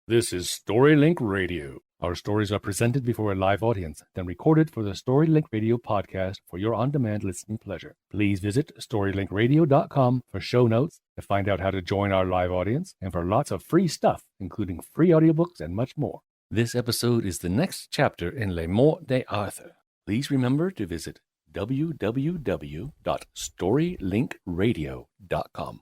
This is StoryLink Radio. Our stories are presented before a live audience, then recorded for the StoryLink Radio podcast for your on-demand listening pleasure. Please visit StoryLinkRadio.com for show notes, to find out how to join our live audience, and for lots of free stuff, including free audiobooks and much more. This episode is the next chapter in MORTE D'ARTHUR. Please remember to visit www.storylinkradio.com.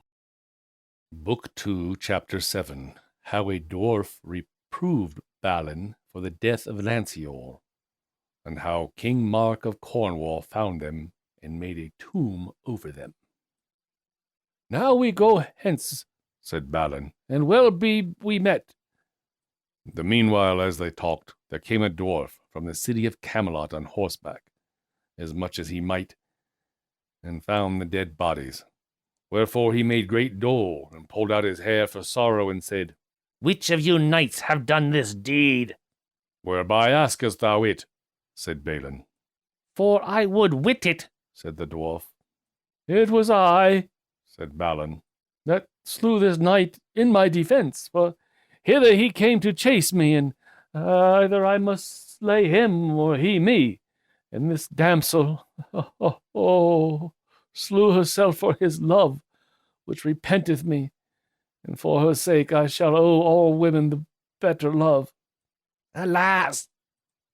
Book 2, Chapter 7. How a Dwarf Reproved Balin for the Death of Lancelot, and how King Mark of Cornwall found them and made a tomb over them. "Now we go hence," said Balin, "and well be we met." The meanwhile, as they talked, there came a dwarf from the city of Camelot on horseback, as much as he might, and found the dead bodies. Wherefore he made great dole, and pulled out his hair for sorrow, and said, "Which of you knights have done this deed?" "Whereby askest thou it?" said Balin. "For I would wit it," said the dwarf. "It was I," said Balin, "that slew this knight in my defence, for hither he came to chase me, and either I must slay him or he me. And this damsel, slew herself for his love, which repenteth me, and for her sake I shall owe all women the better love." "Alas,"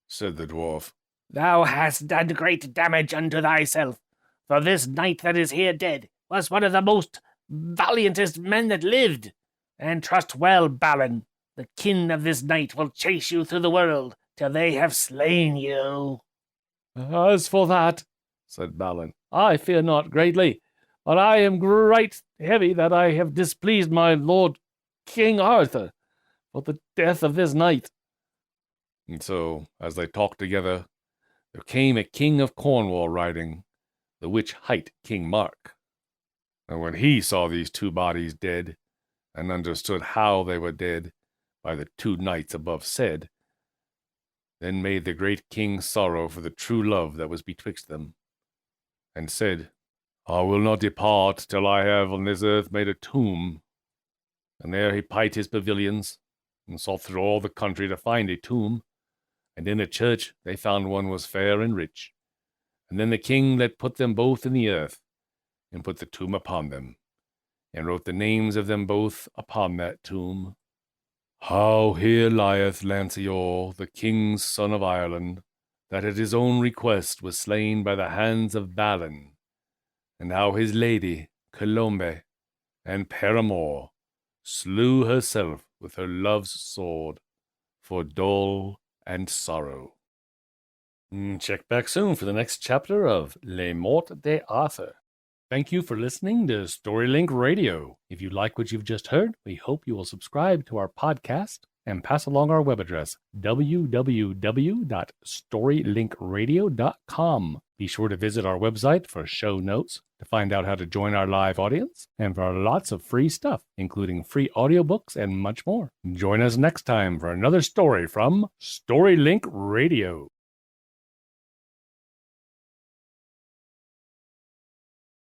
said the dwarf, "thou hast done great damage unto thyself, for this knight that is here dead was one of the most valiantest men that lived. And trust well, Balin, the kin of this knight will chase you through the world till they have slain you." "As for that," said Balin, "I fear not greatly, but I am right heavy that I have displeased my lord King Arthur for the death of this knight." And so, as they talked together, there came a king of Cornwall riding, the which hight King Mark. And when he saw these two bodies dead, and understood how they were dead by the two knights above said, then made the great king sorrow for the true love that was betwixt them, and said, "I will not depart till I have on this earth made a tomb." And there he pight his pavilions, and sought through all the country to find a tomb, and in a church they found one was fair and rich. And then the king let put them both in the earth, and put the tomb upon them, and wrote the names of them both upon that tomb. "How here lieth Lancelot, the king's son of Ireland, that at his own request was slain by the hands of Balin, and how his lady, Colombe, and paramour, slew herself with her love's sword, for dole and sorrow." Check back soon for the next chapter of MORTE D'ARTHUR. Thank you for listening to StoryLink Radio. If you like what you've just heard, we hope you will subscribe to our podcast and pass along our web address, www.storylinkradio.com. Be sure to visit our website for show notes, to find out how to join our live audience, and for lots of free stuff, including free audiobooks and much more. Join us next time for another story from StoryLink Radio.